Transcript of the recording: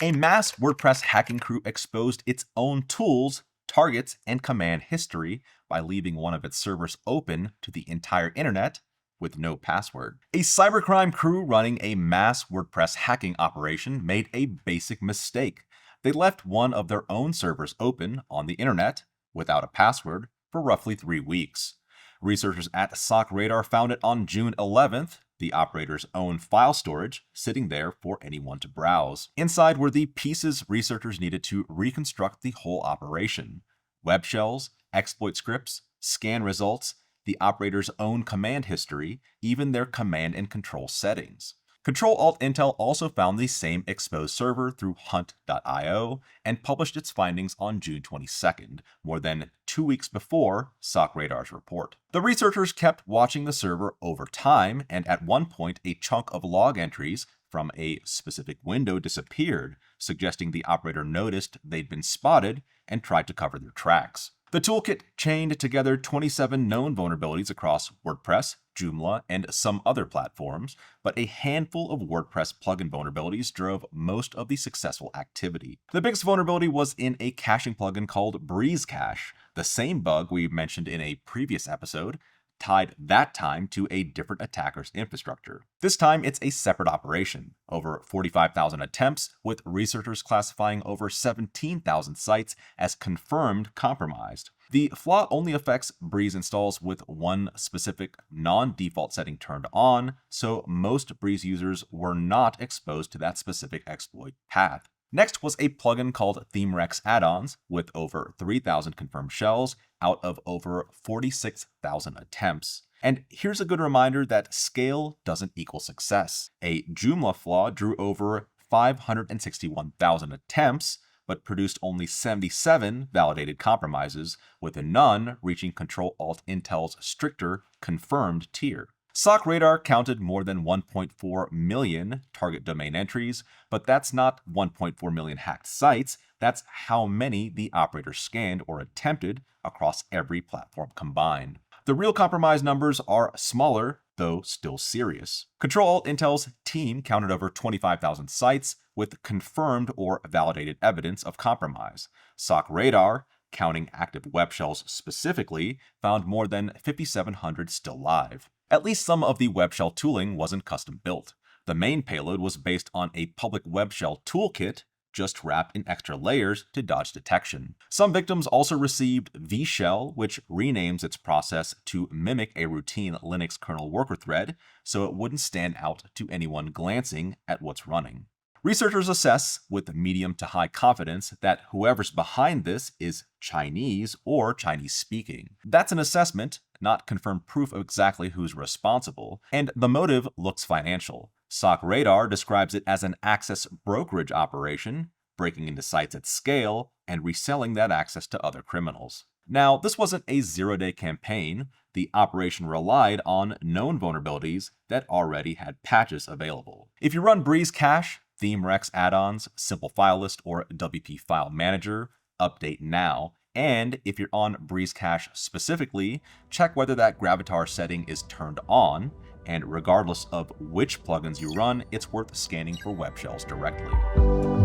A mass WordPress hacking crew exposed its own tools, targets, and command history by leaving one of its servers open to the entire internet with no password. A cybercrime crew running a mass WordPress hacking operation made a basic mistake. They left one of their own servers open on the internet without a password for roughly 3 weeks. Researchers at SOCRadar found it on June 11th, the operator's own file storage, sitting there for anyone to browse. Inside were the pieces researchers needed to reconstruct the whole operation: web shells, exploit scripts, scan results, the operator's own command history, even their command and control settings. Ctrl-Alt-Intel also found the same exposed server through hunt.io and published its findings on June 22nd, more than 2 weeks before SOCRadar's report. The researchers kept watching the server over time, and at one point a chunk of log entries from a specific window disappeared, suggesting the operator noticed they'd been spotted and tried to cover their tracks. The toolkit chained together 27 known vulnerabilities across WordPress, Joomla, and some other platforms, but a handful of WordPress plugin vulnerabilities drove most of the successful activity. The biggest vulnerability was in a caching plugin called BreezeCache. The same bug we mentioned in a previous episode tied that time to a different attacker's infrastructure. This time, it's a separate operation. Over 45,000 attempts, with researchers classifying over 17,000 sites as confirmed compromised. The flaw only affects Breeze installs with one specific non-default setting turned on, so most Breeze users were not exposed to that specific exploit path. Next was a plugin called ThemeRex Addons with over 3,000 confirmed shells out of over 46,000 attempts. And here's a good reminder that scale doesn't equal success. A Joomla flaw drew over 561,000 attempts, but produced only 77 validated compromises, with none reaching Ctrl-Alt-Intel's stricter confirmed tier. SOCRadar counted more than 1.4 million target domain entries, but that's not 1.4 million hacked sites, that's how many the operator scanned or attempted across every platform combined. The real compromise numbers are smaller, though still serious. Ctrl-Alt-Intel's team counted over 25,000 sites with confirmed or validated evidence of compromise. SOCRadar, counting active web shells specifically, found more than 5,700 still live. At least some of the web shell tooling wasn't custom built. The main payload was based on a public web shell toolkit, just wrapped in extra layers to dodge detection. Some victims also received vShell, which renames its process to mimic a routine Linux kernel worker thread, so it wouldn't stand out to anyone glancing at what's running. Researchers assess with medium to high confidence that whoever's behind this is Chinese or Chinese speaking. That's an assessment, not confirmed proof of exactly who's responsible, and the motive looks financial. SOCRadar describes it as an access brokerage operation, breaking into sites at scale and reselling that access to other criminals. Now, this wasn't a zero-day campaign. The operation relied on known vulnerabilities that already had patches available. If you run BreezeCache, ThemeRex Addons, Simple File List, or WP File Manager, update now. And if you're on BreezeCache specifically, check whether that Gravatar setting is turned on, and regardless of which plugins you run, it's worth scanning for web shells directly.